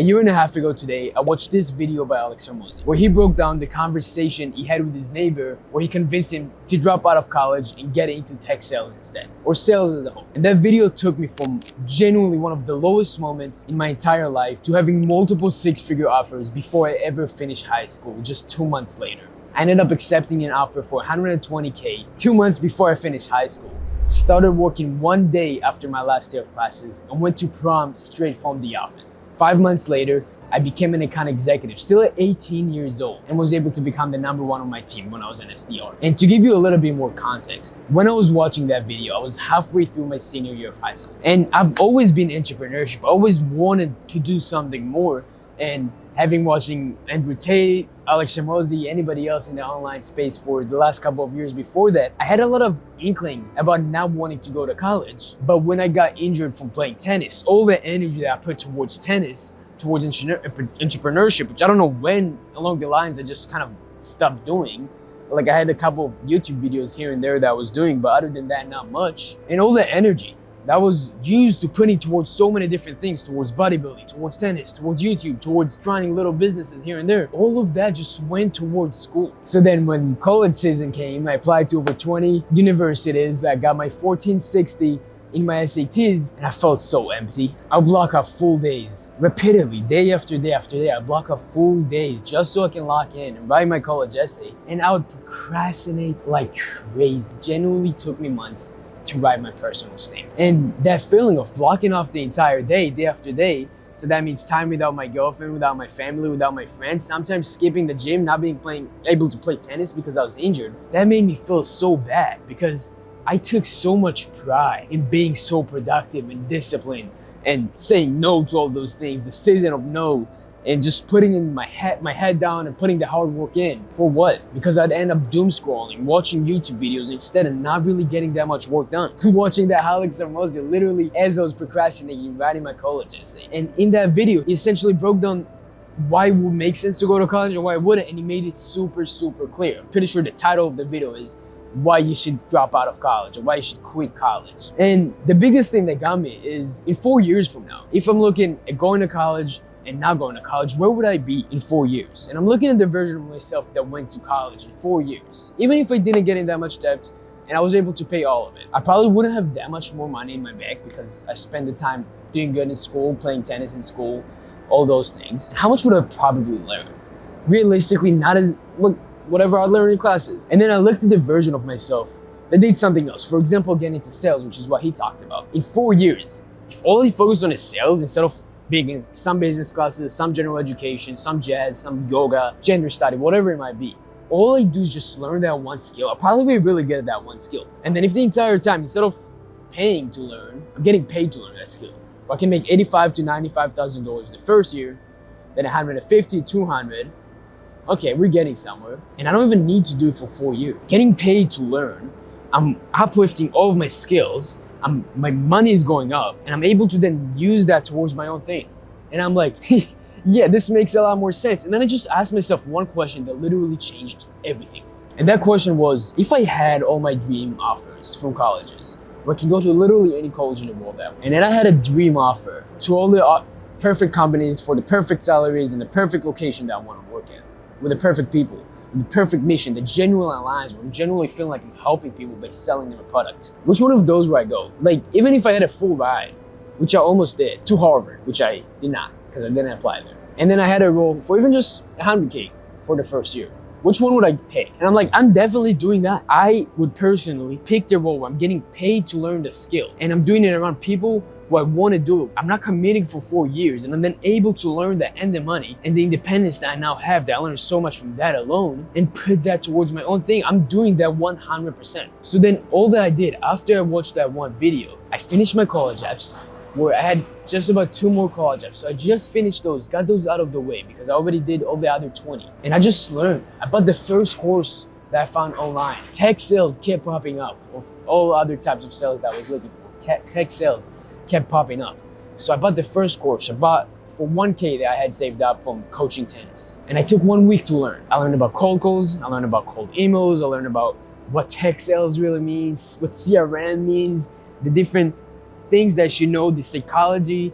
A year and a half ago today, I watched this video by Alex Hormozi, where he broke down the conversation he had with his neighbor, where he convinced him to drop out of college and get into tech sales instead, or sales as a whole. And that video took me from genuinely one of the lowest moments in my entire life to having multiple six-figure offers before I ever finished high school, just 2 months later. I ended up accepting an offer for $120K 2 months before I finished high school. Started working one day after my last day of classes and went to prom straight from the office. 5 months later, I became an account executive, still at 18 years old, and was able to become the #1 on my team when I was an SDR. And to give you a little bit more context, when I was watching that video, I was halfway through my senior year of high school. And I've always been entrepreneurship. I always wanted to do something more. And having watching Andrew Tate, Alex Hormozi, anybody else in the online space for the last couple of years before that, I had a lot of inklings about not wanting to go to college. But when I got injured from playing tennis, all the energy that I put towards tennis, towards entrepreneurship, which I don't know when along the lines I just kind of stopped doing. Like I had a couple of YouTube videos here and there that I was doing, but other than that, not much. And all the energy that was used to putting towards so many different things, towards bodybuilding, towards tennis, towards YouTube, towards trying little businesses here and there. All of that just went towards school. So then when college season came, I applied to over 20 universities. I got my 1460 in my SATs, and I felt so empty. I'll block off full days, repeatedly, day after day after day. I block off full days just so I can lock in and write my college essay. And I would procrastinate like crazy. Genuinely took me months to write my personal statement. And that feeling of blocking off the entire day, day after day, so that means time without my girlfriend, without my family, without my friends, sometimes skipping the gym, not being able to play tennis because I was injured, that made me feel so bad because I took so much pride in being so productive and disciplined and saying no to all those things, the season of no, and just putting in my head down and putting the hard work in. For what? Because I'd end up doom scrolling, watching YouTube videos instead of not really getting that much work done. Watching that Alex Hormozi literally as I was procrastinating, writing my college essay. And in that video, he essentially broke down why it would make sense to go to college and why it wouldn't, and he made it super, super clear. I'm pretty sure the title of the video is why you should drop out of college or why you should quit college. And the biggest thing that got me is in 4 years from now, if I'm looking at going to college and not going to college, where would I be in 4 years? And I'm looking at the version of myself that went to college in 4 years. Even if I didn't get in that much debt and I was able to pay all of it, I probably wouldn't have that much more money in my bank because I spent the time doing good in school, playing tennis in school, all those things. How much would I probably learn? Realistically, not as, look, whatever I learned in classes. And then I looked at the version of myself that did something else. For example, getting into sales, which is what he talked about. In 4 years, if all he focused on is sales instead of being in some business classes, some general education, some jazz, some yoga, gender study, whatever it might be, all I do is just learn that one skill. I'll probably be really good at that one skill. And then if the entire time, instead of paying to learn, I'm getting paid to learn that skill, I can make $85,000 to $95,000 the first year, then 150, 200. Okay, we're getting somewhere. And I don't even need to do it for 4 years. Getting paid to learn, I'm uplifting all of my skills, my money is going up, and I'm able to then use that towards my own thing. And I'm like, yeah, this makes a lot more sense. And then I just asked myself one question that literally changed everything. And that question was, if I had all my dream offers from colleges, where I can go to literally any college in the world that way, and then I had a dream offer to all the perfect companies for the perfect salaries and the perfect location that I want to work in, with the perfect people, the perfect mission, the genuine aligns where I'm genuinely feeling like I'm helping people by selling them a product. Which one of those would I go? Like, even if I had a full ride, which I almost did, to Harvard, which I did not, because I didn't apply there. And then I had a role for even just 100K for the first year. Which one would I pick? And I'm like, I'm definitely doing that. I would personally pick the role where I'm getting paid to learn the skill. And I'm doing it around people who I want to do it. I'm not committing for 4 years, and I'm then able to learn that and the money and the independence that I now have, that I learned so much from that alone, and put that towards my own thing. I'm doing that 100%. So then all that I did after I watched that one video, I finished my college apps, where I had just about 2 more college apps. So I just finished those, got those out of the way because I already did all the other 20. And I just learned. I bought the first course that I found online. Tech sales kept popping up, of all other types of sales that I was looking for. Tech sales kept popping up. So I bought the first course. I bought for 1K that I had saved up from coaching tennis. And I took 1 week to learn. I learned about cold calls, I learned about cold emails, I learned about what tech sales really means, what CRM means, the different things that you know, the psychology,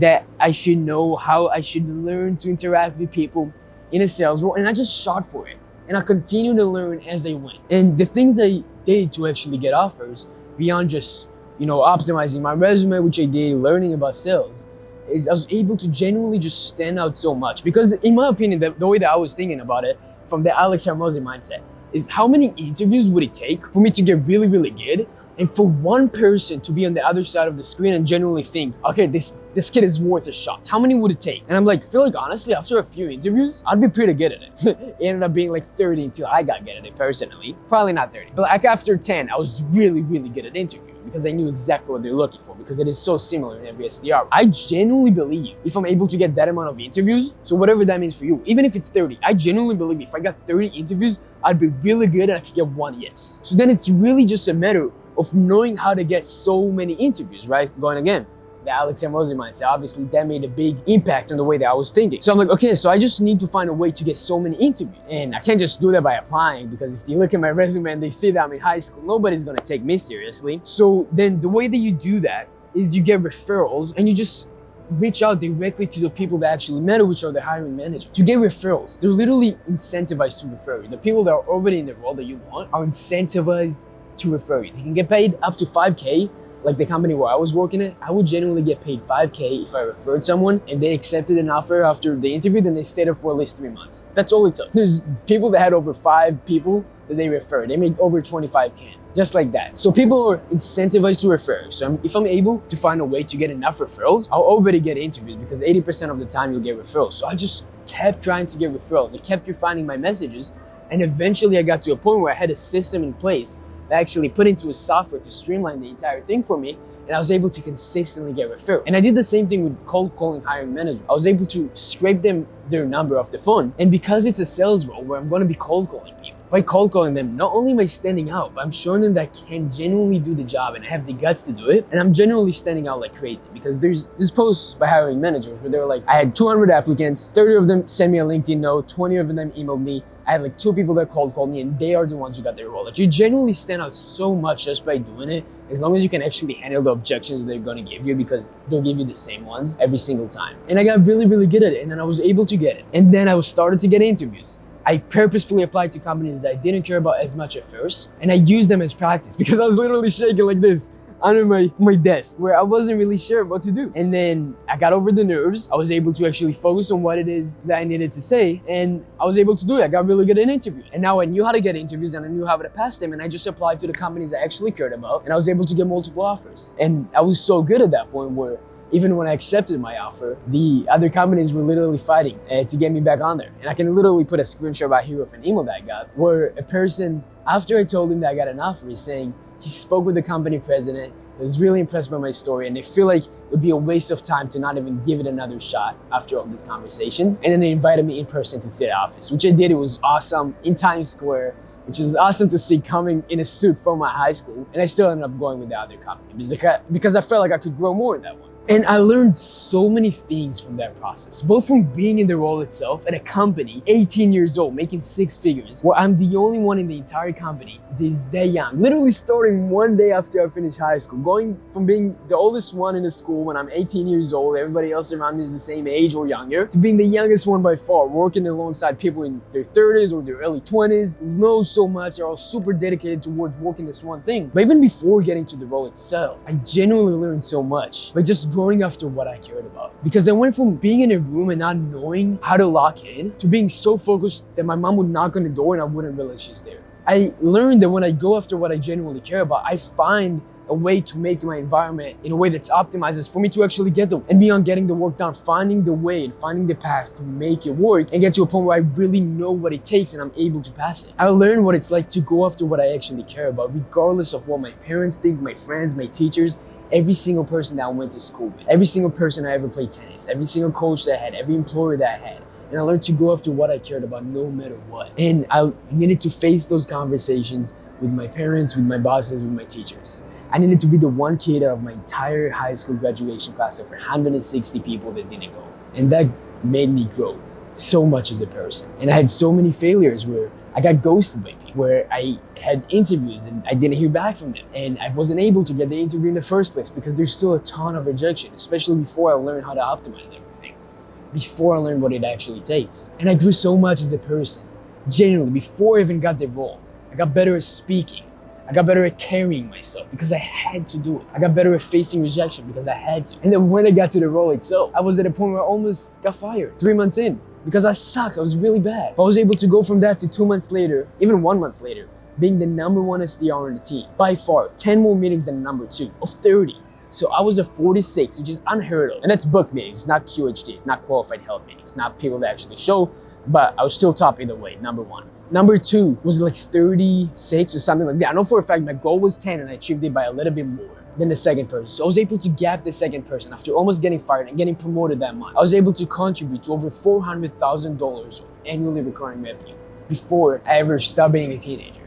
that I should know, how I should learn to interact with people in a sales role, and I just shot for it. And I continue to learn as I went. And the things I did to actually get offers, beyond just, optimizing my resume, which I did, learning about sales, is I was able to genuinely just stand out so much. Because in my opinion, the way that I was thinking about it, from the Alex Hormozi mindset, is how many interviews would it take for me to get really, really good, and for one person to be on the other side of the screen and genuinely think, okay, this kid is worth a shot. How many would it take? And I'm like, I feel like honestly, after a few interviews, I'd be pretty good at it. It ended up being like 30 until I got good at it personally. Probably not 30, but like after 10, I was really, really good at interviewing because I knew exactly what they're looking for, because it is so similar in every SDR. I genuinely believe if I'm able to get that amount of interviews, so whatever that means for you, even if it's 30, I genuinely believe if I got 30 interviews, I'd be really good and I could get one yes. So then it's really just a matter of knowing how to get so many interviews, right? Going again, the Alex Hormozi mindset, obviously that made a big impact on the way that I was thinking. So I'm like, okay, so I just need to find a way to get so many interviews. And I can't just do that by applying, because if you look at my resume and they see that I'm in high school, nobody's gonna take me seriously. So then the way that you do that is you get referrals and you just reach out directly to the people that actually matter, which are the hiring managers. To get referrals, they're literally incentivized to refer you. The people that are already in the role that you want are incentivized to refer you. You can get paid up to 5K. Like the company where I was working at, I would genuinely get paid 5K if I referred someone and they accepted an offer after the interview, then they stayed there for at least 3 months. That's all it took. There's people that had over 5 people that they referred. They made over 25K, just like that. So people are incentivized to refer. So if I'm able to find a way to get enough referrals, I'll already get interviews, because 80% of the time you'll get referrals. So I just kept trying to get referrals. I kept refining my messages, and eventually I got to a point where I had a system in place that actually put into a software to streamline the entire thing for me, and I was able to consistently get referrals. And I did the same thing with cold calling hiring managers. I was able to scrape their number off the phone, and because it's a sales role where I'm going to be cold calling people, by cold calling them, not only am I standing out, but I'm showing them that I can genuinely do the job and I have the guts to do it. And I'm genuinely standing out like crazy, because there's posts by hiring managers where they were like, I had 200 applicants, 30 of them sent me a LinkedIn note, 20 of them emailed me. I had like 2 people that cold called me, and they are the ones who got their role. Like, you genuinely stand out so much just by doing it, as long as you can actually handle the objections they're gonna give you, because they'll give you the same ones every single time. And I got really, really good at it, and then I was able to get it. And then I started to get interviews. I purposefully applied to companies that I didn't care about as much at first, and I used them as practice, because I was literally shaking like this under my desk, where I wasn't really sure what to do. And then I got over the nerves. I was able to actually focus on what it is that I needed to say, and I was able to do it. I got really good at interviews. And now I knew how to get interviews, and I knew how to pass them, and I just applied to the companies I actually cared about, and I was able to get multiple offers. And I was so good at that point where even when I accepted my offer, the other companies were literally fighting to get me back on there. And I can literally put a screenshot right here of an email that I got, where a person, after I told him that I got an offer, is saying he spoke with the company president, was really impressed by my story, and they feel like it would be a waste of time to not even give it another shot after all these conversations. And then they invited me in person to see the office, which I did. It was awesome, in Times Square, which is awesome to see, coming in a suit from my high school. And I still ended up going with the other company because I felt like I could grow more in that one. And I learned so many things from that process, both from being in the role itself at a company, 18 years old, making 6 figures, where I'm the only one in the entire company that is that young, literally starting one day after I finished high school, going from being the oldest one in the school when I'm 18 years old, everybody else around me is the same age or younger, to being the youngest one by far, working alongside people in their 30s or their early 20s, know so much, they're all super dedicated towards working this one thing. But even before getting to the role itself, I genuinely learned so much by just going after what I cared about. Because I went from being in a room and not knowing how to lock in to being so focused that my mom would knock on the door and I wouldn't realize she's there. I learned that when I go after what I genuinely care about, I find a way to make my environment in a way that's optimizes for me to actually get them. And beyond getting the work done, finding the way and finding the path to make it work and get to a point where I really know what it takes and I'm able to pass it. I learned what it's like to go after what I actually care about, regardless of what my parents think, my friends, my teachers, every single person that I went to school with, every single person I ever played tennis, every single coach that I had, every employer that I had. And I learned to go after what I cared about no matter what. And I needed to face those conversations with my parents, with my bosses, with my teachers. I needed to be the one kid out of my entire high school graduation class of 160 people that didn't go. And that made me grow so much as a person. And I had so many failures where I got ghosted by people, where I had interviews and I didn't hear back from them. And I wasn't able to get the interview in the first place because there's still a ton of rejection, especially before I learned how to optimize everything, before I learned what it actually takes. And I grew so much as a person, genuinely, before I even got the role. I got better at speaking. I got better at carrying myself because I had to do it. I got better at facing rejection because I had to. And then when I got to the role itself, I was at a point where I almost got fired 3 months in because I sucked. I was really bad. But I was able to go from that to 2 months later, even 1 month later, being the #1 SDR on the team. By far, 10 more meetings than number 2 of 30. So I was at 46, which is unheard of. And that's book meetings, not QHDs, not qualified health meetings, not people that actually show, but I was still top either way, #1. Number 2 was like 36 or something like that. I know for a fact my goal was 10 and I achieved it by a little bit more than the second person. So I was able to gap the second person after almost getting fired and getting promoted that month. I was able to contribute to over $400,000 of annually recurring revenue before I ever stopped being a teenager.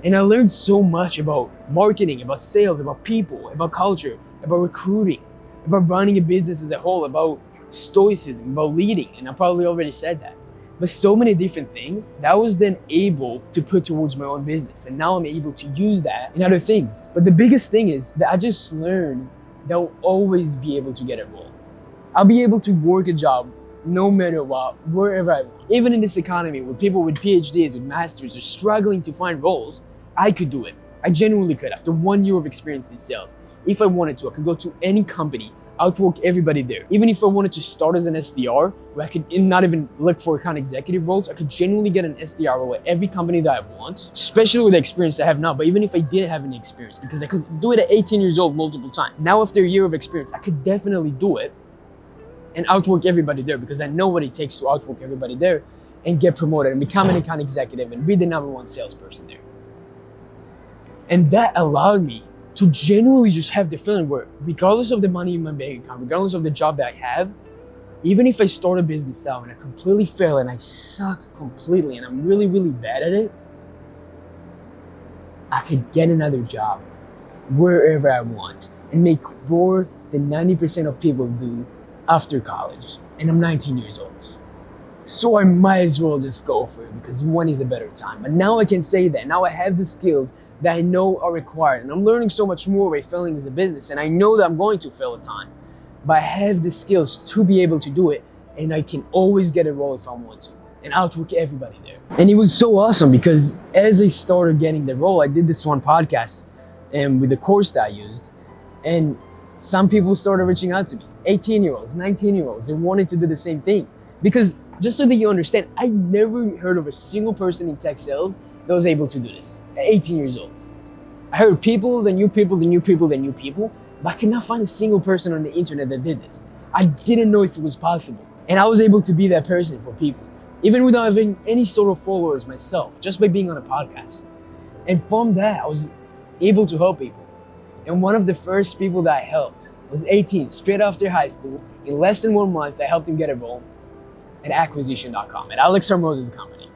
And I learned so much about marketing, about sales, about people, about culture, about recruiting, about running a business as a whole, about stoicism, about leading. And I probably already said that. But so many different things that I was then able to put towards my own business. And now I'm able to use that in other things. But the biggest thing is that I just learned that I'll always be able to get a role. I'll be able to work a job no matter what, wherever I want. Even in this economy where people with PhDs, with masters are struggling to find roles, I could do it. I genuinely could. After 1 year of experience in sales, if I wanted to, I could go to any company, outwork everybody there. Even if I wanted to start as an SDR, where I could not even look for account executive roles, I could genuinely get an SDR role at every company that I want, especially with the experience I have now. But even if I didn't have any experience, because I could do it at 18 years old multiple times. Now after a year of experience, I could definitely do it and outwork everybody there because I know what it takes to outwork everybody there and get promoted and become an account executive and be the #1 salesperson there. And that allowed me to genuinely just have the feeling where regardless of the money in my bank account, regardless of the job that I have, even if I start a business out and I completely fail and I suck completely and I'm really, really bad at it, I could get another job wherever I want and make more than 90% of people do after college. And I'm 19 years old. So I might as well just go for it because one is a better time. But now I can say that. Now I have the skills that I know are required. And I'm learning so much more by failing as a business. And I know that I'm going to fail a time. But I have the skills to be able to do it. And I can always get a role if I want to. And outwork everybody there. And it was so awesome because as I started getting the role, I did this one podcast and with the course that I used. And some people started reaching out to me. 18-year-olds, 19-year-olds, they wanted to do the same thing. Because just so that you understand, I never heard of a single person in tech sales that was able to do this at 18 years old. I heard people, then new people, then new people, then new people, but I could not find a single person on the internet that did this. I didn't know if it was possible. And I was able to be that person for people, even without having any sort of followers myself, just by being on a podcast. And from that, I was able to help people. And one of the first people that I helped was 18, straight after high school. In less than 1 month, I helped him get a role at acquisition.com, at Alex Hormozi's company.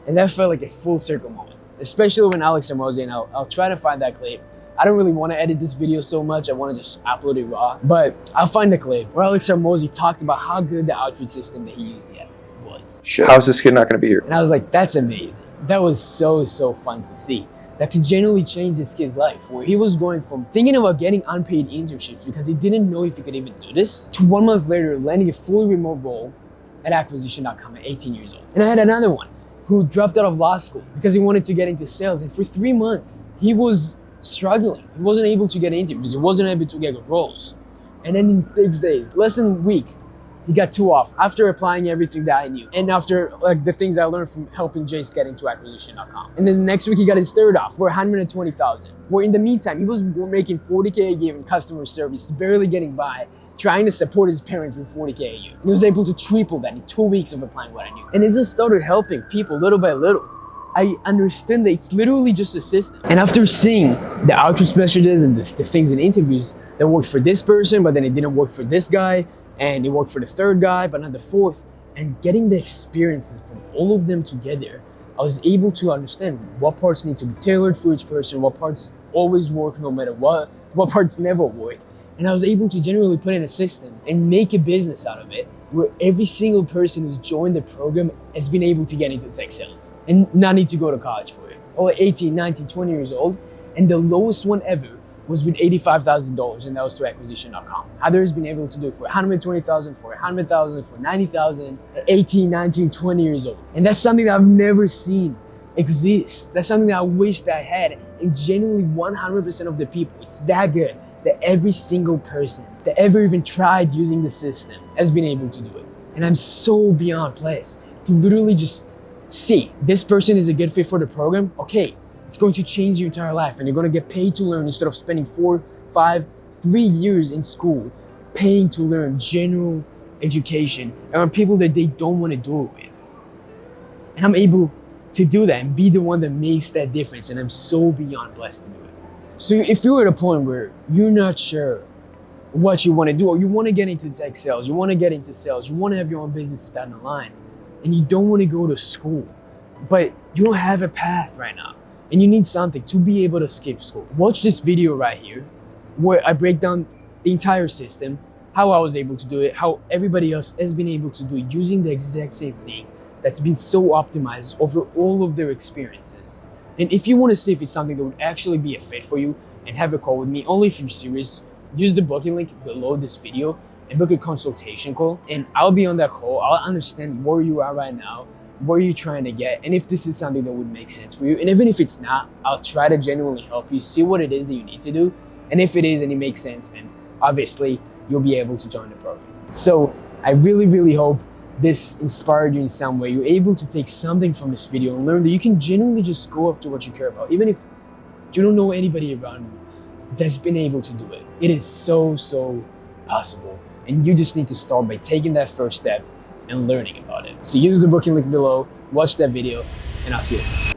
And that felt like a full circle moment, especially when Alex Hormozi, and I'll try to find that clip. I don't really want to edit this video so much. I want to just upload it raw, but I'll find the clip where Alex Hormozi talked about how good the outreach system that he used yet was. Shit, how's this kid not going to be here? And I was like, that's amazing. That was so fun to see. That could genuinely change this kid's life, where he was going from thinking about getting unpaid internships because he didn't know if he could even do this, to 1 month later landing a fully remote role at acquisition.com at 18 years old. And I had another one who dropped out of law school because he wanted to get into sales. And for 3 months, he was struggling. He wasn't able to get interviews. He wasn't able to get roles. And then in 6 days, less than a week, he got 2 off after applying everything that I knew. And after like the things I learned from helping Jace get into acquisition.com. And then the next week he got his 3rd off for $120,000. Where in the meantime, he was making $40K a year in customer service, barely getting by, trying to support his parents with $40K a year. And he was able to triple that in 2 weeks of applying what I knew. And as I started helping people little by little, I understood that it's literally just a system. And after seeing the outreach messages and the things in interviews that worked for this person, but then it didn't work for this guy, and it worked for the 3rd guy, but not the 4th, and getting the experiences from all of them together, I was able to understand what parts need to be tailored for each person, what parts always work no matter what parts never work. And I was able to genuinely put in a system and make a business out of it where every single person who's joined the program has been able to get into tech sales and not need to go to college for it. Or 18, 19, 20 years old. And the lowest one ever was with $85,000, and that was through acquisition.com. Others been able to do it for $120,000, for $100,000, for $90,000 at 18, 19, 20 years old. And that's something that I've never seen exist. That's something that I wished I had. And genuinely 100% of the people, it's that good that every single person that ever even tried using the system has been able to do it. And I'm so beyond blessed to literally just see this person is a good fit for the program. Okay, it's going to change your entire life and you're going to get paid to learn instead of spending 4, 5, 3 years in school paying to learn general education around people that they don't want to do it with. And I'm able to do that and be the one that makes that difference, and I'm so beyond blessed to do it. So if you're at a point where you're not sure what you want to do, or you want to get into tech sales, you want to get into sales, you want to have your own business down the line, and you don't want to go to school, but you don't have a path right now, and you need something to be able to skip school, watch this video right here where I break down the entire system, how I was able to do it, how everybody else has been able to do it using the exact same thing that's been so optimized over all of their experiences. And if you want to see if it's something that would actually be a fit for you and have a call with me, only if you're serious, use the booking link below this video and book a consultation call. And I'll be on that call. I'll understand where you are right now, where you're trying to get, and if this is something that would make sense for you. And even if it's not, I'll try to genuinely help you see what it is that you need to do. And if it is and it makes sense, then obviously you'll be able to join the program. So I really, really hope this inspired you in some way. You're able to take something from this video and learn that you can genuinely just go after what you care about, even if you don't know anybody around you that's been able to do it. It is so possible, and you just need to start by taking that first step and learning about it. So use the booking link below, watch that video, and I'll see you soon.